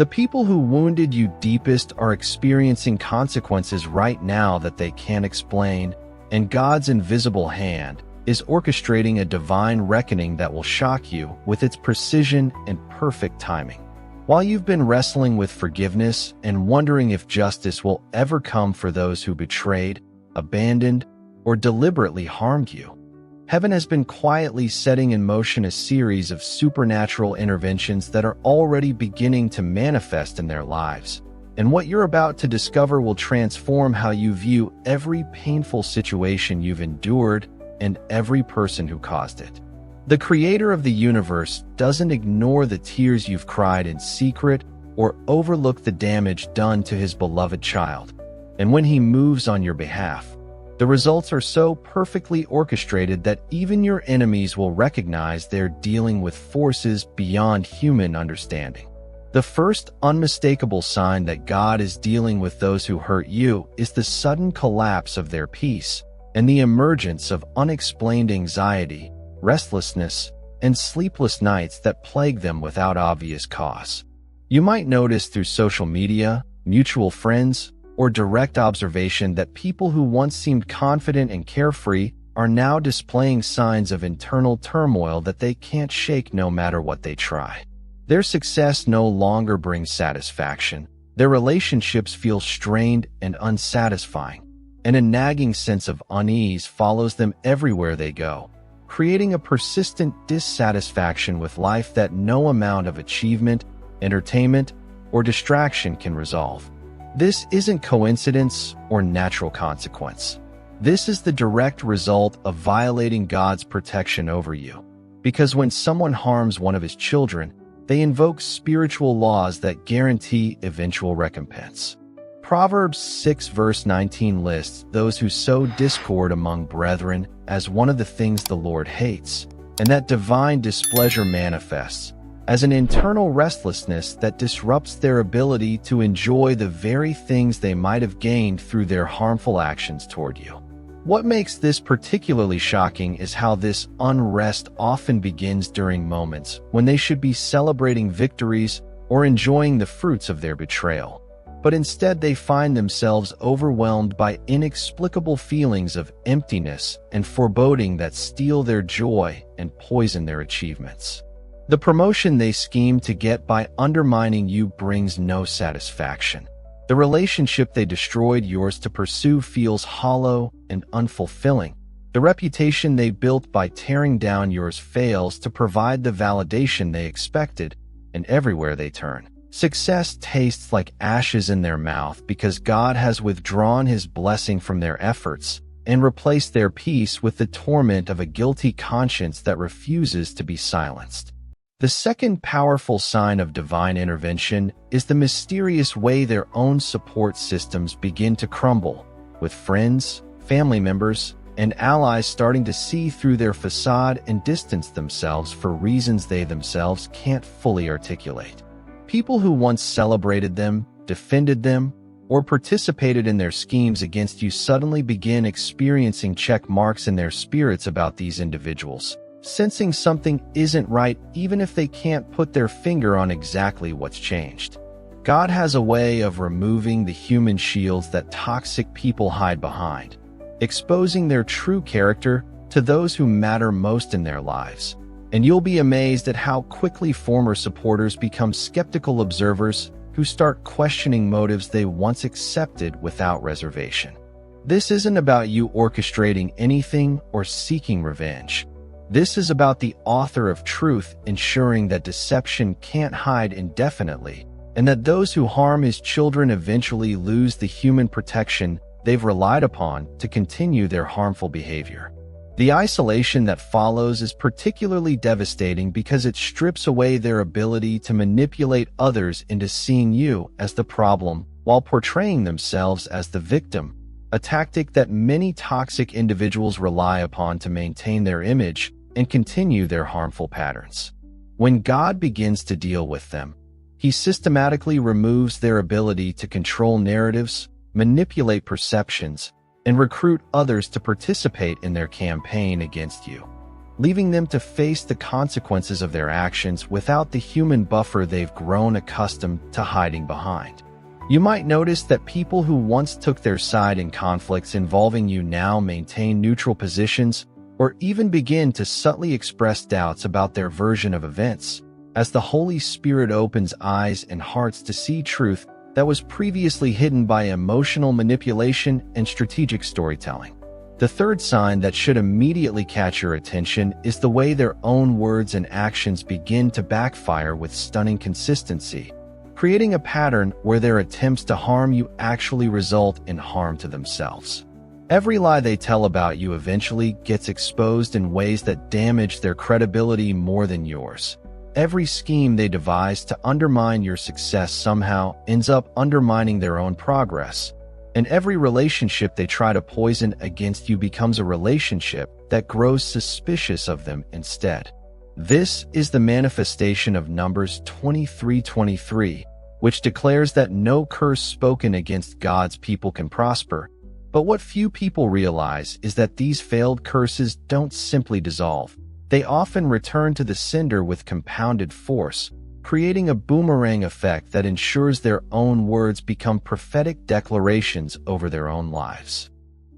The people who wounded you deepest are experiencing consequences right now that they can't explain, and God's invisible hand is orchestrating a divine reckoning that will shock you with its precision and perfect timing. While you've been wrestling with forgiveness and wondering if justice will ever come for those who betrayed, abandoned, or deliberately harmed you, heaven has been quietly setting in motion a series of supernatural interventions that are already beginning to manifest in their lives. And what you're about to discover will transform how you view every painful situation you've endured and every person who caused it. The creator of the universe doesn't ignore the tears you've cried in secret or overlook the damage done to his beloved child. And when he moves on your behalf, the results are so perfectly orchestrated that even your enemies will recognize they're dealing with forces beyond human understanding. The first unmistakable sign that God is dealing with those who hurt you is the sudden collapse of their peace and the emergence of unexplained anxiety, restlessness, and sleepless nights that plague them without obvious cause. You might notice through social media, mutual friends, or direct observation that people who once seemed confident and carefree are now displaying signs of internal turmoil that they can't shake no matter what they try. Their success no longer brings satisfaction. Their relationships feel strained and unsatisfying, and a nagging sense of unease follows them everywhere they go, creating a persistent dissatisfaction with life that no amount of achievement, entertainment, or distraction can resolve. This isn't coincidence or natural consequence. This is the direct result of violating God's protection over you. Because when someone harms one of his children, they invoke spiritual laws that guarantee eventual recompense. Proverbs 6 verse 19 lists those who sow discord among brethren as one of the things the Lord hates, and that divine displeasure manifests as an internal restlessness that disrupts their ability to enjoy the very things they might have gained through their harmful actions toward you. What makes this particularly shocking is how this unrest often begins during moments when they should be celebrating victories or enjoying the fruits of their betrayal. But instead they find themselves overwhelmed by inexplicable feelings of emptiness and foreboding that steal their joy and poison their achievements. The promotion they scheme to get by undermining you brings no satisfaction. The relationship they destroyed yours to pursue feels hollow and unfulfilling. The reputation they built by tearing down yours fails to provide the validation they expected, and everywhere they turn, success tastes like ashes in their mouth because God has withdrawn his blessing from their efforts and replaced their peace with the torment of a guilty conscience that refuses to be silenced. The second powerful sign of divine intervention is the mysterious way their own support systems begin to crumble, with friends, family members, and allies starting to see through their facade and distance themselves for reasons they themselves can't fully articulate. People who once celebrated them, defended them, or participated in their schemes against you suddenly begin experiencing check marks in their spirits about these individuals, sensing something isn't right even if they can't put their finger on exactly what's changed. God has a way of removing the human shields that toxic people hide behind, exposing their true character to those who matter most in their lives. And you'll be amazed at how quickly former supporters become skeptical observers who start questioning motives they once accepted without reservation. This isn't about you orchestrating anything or seeking revenge. This is about the author of truth ensuring that deception can't hide indefinitely, and that those who harm his children eventually lose the human protection they've relied upon to continue their harmful behavior. The isolation that follows is particularly devastating because it strips away their ability to manipulate others into seeing you as the problem while portraying themselves as the victim, a tactic that many toxic individuals rely upon to maintain their image and continue their harmful patterns. When God begins to deal with them, he systematically removes their ability to control narratives, manipulate perceptions, and recruit others to participate in their campaign against you. leaving them to face the consequences of their actions without the human buffer they've grown accustomed to hiding behind. You might notice that people who once took their side in conflicts involving you now maintain neutral positions or even begin to subtly express doubts about their version of events, as the Holy Spirit opens eyes and hearts to see truth that was previously hidden by emotional manipulation and strategic storytelling. The third sign that should immediately catch your attention is the way their own words and actions begin to backfire with stunning consistency, creating a pattern where their attempts to harm you actually result in harm to themselves. Every lie they tell about you eventually gets exposed in ways that damage their credibility more than yours. Every scheme they devise to undermine your success somehow ends up undermining their own progress. And every relationship they try to poison against you becomes a relationship that grows suspicious of them instead. This is the manifestation of Numbers 23:23, which declares that no curse spoken against God's people can prosper. But what few people realize is that these failed curses don't simply dissolve. They often return to the sender with compounded force, creating a boomerang effect that ensures their own words become prophetic declarations over their own lives.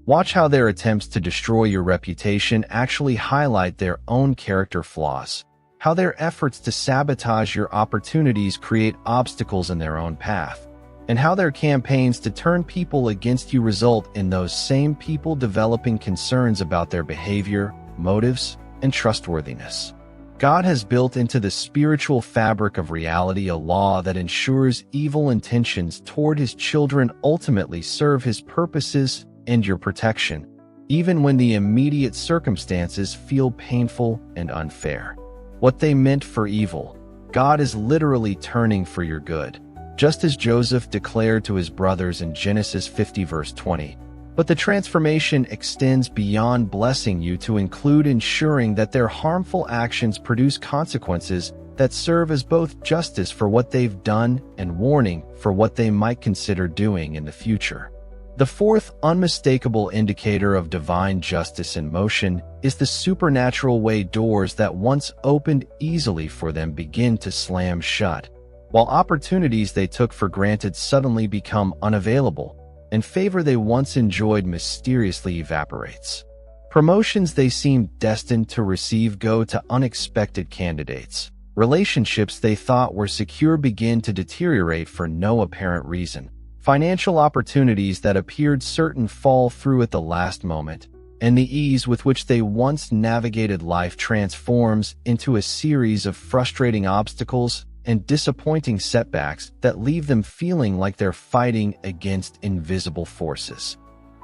Watch how their attempts to destroy your reputation actually highlight their own character flaws, how their efforts to sabotage your opportunities create obstacles in their own path, and how their campaigns to turn people against you result in those same people developing concerns about their behavior, motives, and trustworthiness. God has built into the spiritual fabric of reality a law that ensures evil intentions toward His children ultimately serve His purposes and your protection, even when the immediate circumstances feel painful and unfair. What they meant for evil, God is literally turning for your good, just as Joseph declared to his brothers in Genesis 50 verse 20. But the transformation extends beyond blessing you to include ensuring that their harmful actions produce consequences that serve as both justice for what they've done and warning for what they might consider doing in the future. The fourth unmistakable indicator of divine justice in motion is the supernatural way doors that once opened easily for them begin to slam shut, while opportunities they took for granted suddenly become unavailable, and favor they once enjoyed mysteriously evaporates. Promotions they seemed destined to receive go to unexpected candidates. Relationships they thought were secure begin to deteriorate for no apparent reason. Financial opportunities that appeared certain fall through at the last moment, and the ease with which they once navigated life transforms into a series of frustrating obstacles and disappointing setbacks that leave them feeling like they're fighting against invisible forces.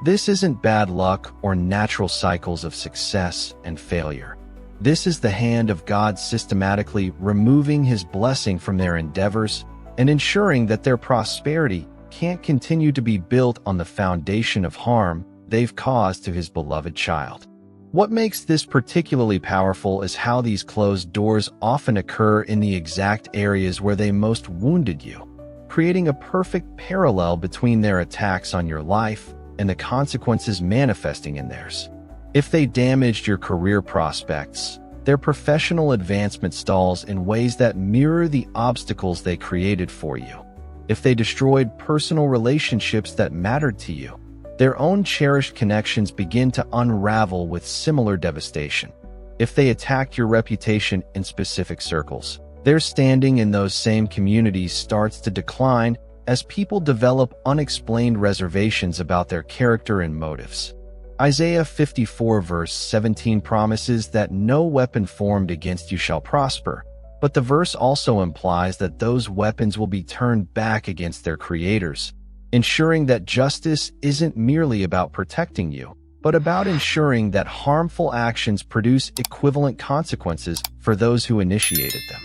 This isn't bad luck or natural cycles of success and failure. This is the hand of God systematically removing His blessing from their endeavors and ensuring that their prosperity can't continue to be built on the foundation of harm they've caused to His beloved child. What makes this particularly powerful is how these closed doors often occur in the exact areas where they most wounded you, creating a perfect parallel between their attacks on your life and the consequences manifesting in theirs. If they damaged your career prospects, their professional advancement stalls in ways that mirror the obstacles they created for you. If they destroyed personal relationships that mattered to you, their own cherished connections begin to unravel with similar devastation. If they attacked your reputation in specific circles, their standing in those same communities starts to decline as people develop unexplained reservations about their character and motives. Isaiah 54 verse 17 promises that no weapon formed against you shall prosper, but the verse also implies that those weapons will be turned back against their creators, ensuring that justice isn't merely about protecting you, but about ensuring that harmful actions produce equivalent consequences for those who initiated them.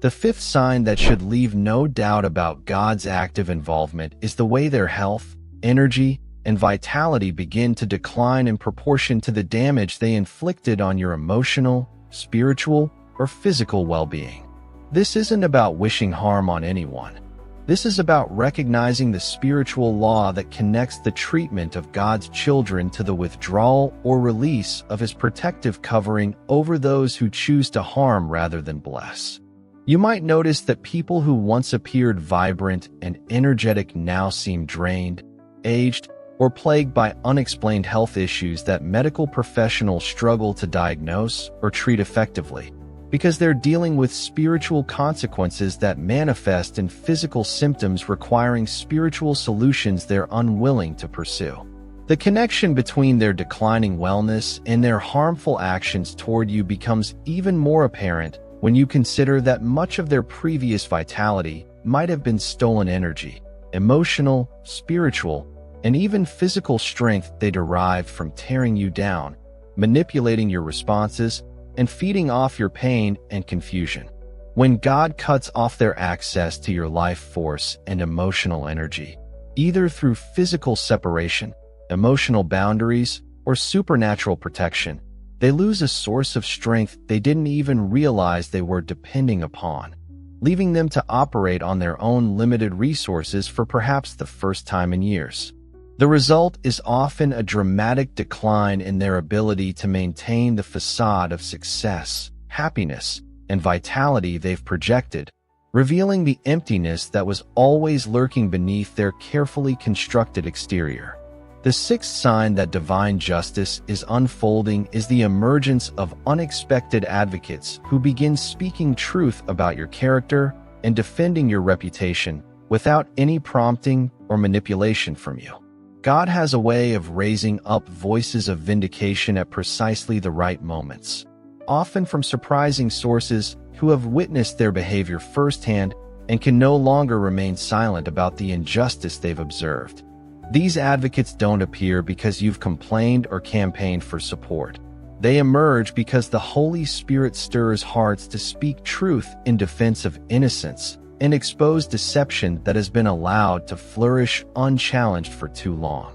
The fifth sign that should leave no doubt about God's active involvement is the way their health, energy, and vitality begin to decline in proportion to the damage they inflicted on your emotional, spiritual, or physical well-being. This isn't about wishing harm on anyone. This is about recognizing the spiritual law that connects the treatment of God's children to the withdrawal or release of His protective covering over those who choose to harm rather than bless. You might notice that people who once appeared vibrant and energetic now seem drained, aged, or plagued by unexplained health issues that medical professionals struggle to diagnose or treat effectively, because they're dealing with spiritual consequences that manifest in physical symptoms requiring spiritual solutions they're unwilling to pursue. The connection between their declining wellness and their harmful actions toward you becomes even more apparent when you consider that much of their previous vitality might have been stolen energy, emotional, spiritual, and even physical strength they derived from tearing you down, manipulating your responses, and feeding off your pain and confusion. When God cuts off their access to your life force and emotional energy, either through physical separation, emotional boundaries, or supernatural protection, they lose a source of strength they didn't even realize they were depending upon, leaving them to operate on their own limited resources for perhaps the first time in years. The result is often a dramatic decline in their ability to maintain the facade of success, happiness, and vitality they've projected, revealing the emptiness that was always lurking beneath their carefully constructed exterior. The sixth sign that divine justice is unfolding is the emergence of unexpected advocates who begin speaking truth about your character and defending your reputation without any prompting or manipulation from you. God has a way of raising up voices of vindication at precisely the right moments, often from surprising sources who have witnessed their behavior firsthand and can no longer remain silent about the injustice they've observed. These advocates don't appear because you've complained or campaigned for support. They emerge because the Holy Spirit stirs hearts to speak truth in defense of innocence and expose deception that has been allowed to flourish unchallenged for too long.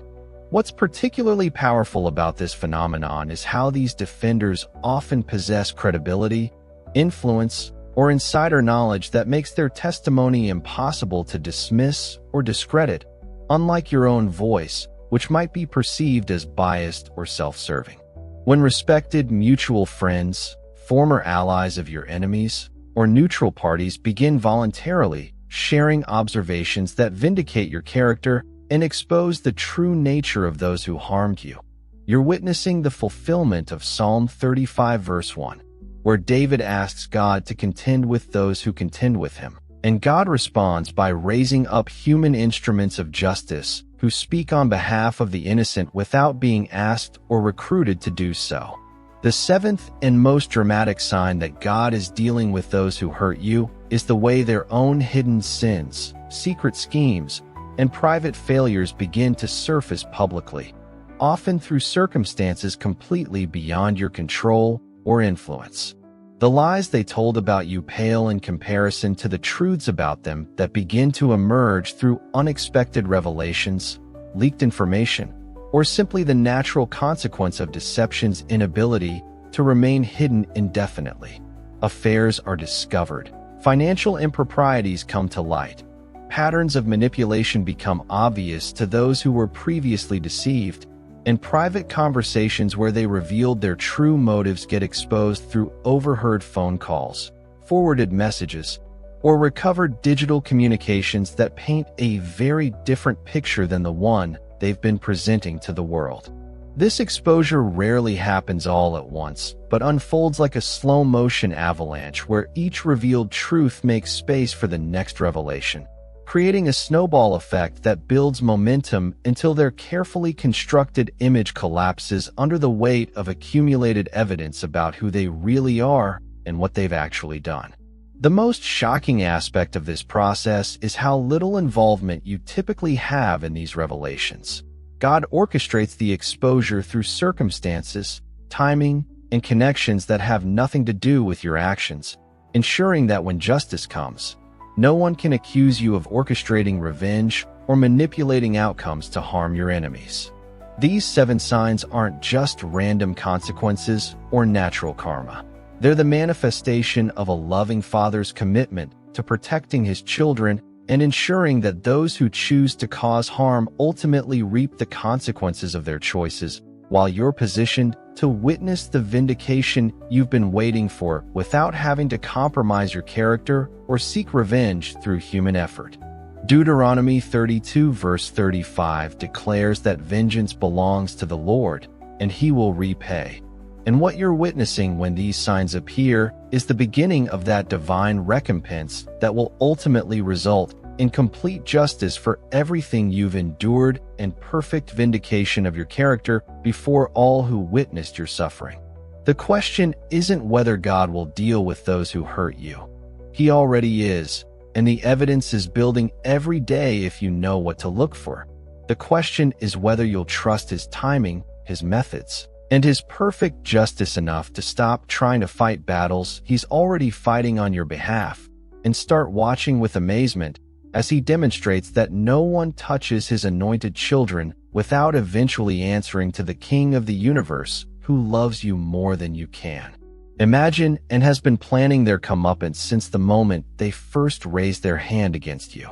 What's particularly powerful about this phenomenon is how these defenders often possess credibility, influence, or insider knowledge that makes their testimony impossible to dismiss or discredit, unlike your own voice, which might be perceived as biased or self-serving. When respected mutual friends, former allies of your enemies, or neutral parties begin voluntarily sharing observations that vindicate your character and expose the true nature of those who harmed you, you're witnessing the fulfillment of Psalm 35 verse 1, where David asks God to contend with those who contend with him, and God responds by raising up human instruments of justice who speak on behalf of the innocent without being asked or recruited to do so. The seventh and most dramatic sign that God is dealing with those who hurt you is the way their own hidden sins, secret schemes, and private failures begin to surface publicly, often through circumstances completely beyond your control or influence. The lies they told about you pale in comparison to the truths about them that begin to emerge through unexpected revelations, leaked information, or simply the natural consequence of deception's inability to remain hidden indefinitely. Affairs are discovered, financial improprieties come to light, patterns of manipulation become obvious to those who were previously deceived, and private conversations where they revealed their true motives get exposed through overheard phone calls, forwarded messages, or recovered digital communications that paint a very different picture than the one they've been presenting to the world. This exposure rarely happens all at once, but unfolds like a slow-motion avalanche where each revealed truth makes space for the next revelation, creating a snowball effect that builds momentum until their carefully constructed image collapses under the weight of accumulated evidence about who they really are and what they've actually done. The most shocking aspect of this process is how little involvement you typically have in these revelations. God orchestrates the exposure through circumstances, timing, and connections that have nothing to do with your actions, ensuring that when justice comes, no one can accuse you of orchestrating revenge or manipulating outcomes to harm your enemies. These 7 signs aren't just random consequences or natural karma. They're the manifestation of a loving Father's commitment to protecting His children and ensuring that those who choose to cause harm ultimately reap the consequences of their choices, while you're positioned to witness the vindication you've been waiting for without having to compromise your character or seek revenge through human effort. Deuteronomy 32 verse 35 declares that vengeance belongs to the Lord, and he will repay. And what you're witnessing when these signs appear is the beginning of that divine recompense that will ultimately result in complete justice for everything you've endured and perfect vindication of your character before all who witnessed your suffering. The question isn't whether God will deal with those who hurt you. He already is, and the evidence is building every day if you know what to look for. The question is whether you'll trust his timing, his methods, and his perfect justice enough to stop trying to fight battles he's already fighting on your behalf and start watching with amazement as he demonstrates that no one touches his anointed children without eventually answering to the King of the universe who loves you more than you can imagine and has been planning their comeuppance since the moment they first raised their hand against you.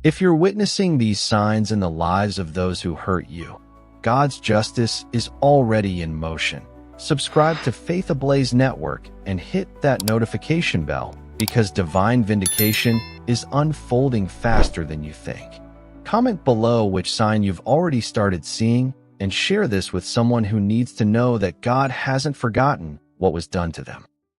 If you're witnessing these signs in the lives of those who hurt you, God's justice is already in motion. Subscribe to Faith Ablaze Network and hit that notification bell because divine vindication is unfolding faster than you think. Comment below which sign you've already started seeing and share this with someone who needs to know that God hasn't forgotten what was done to them.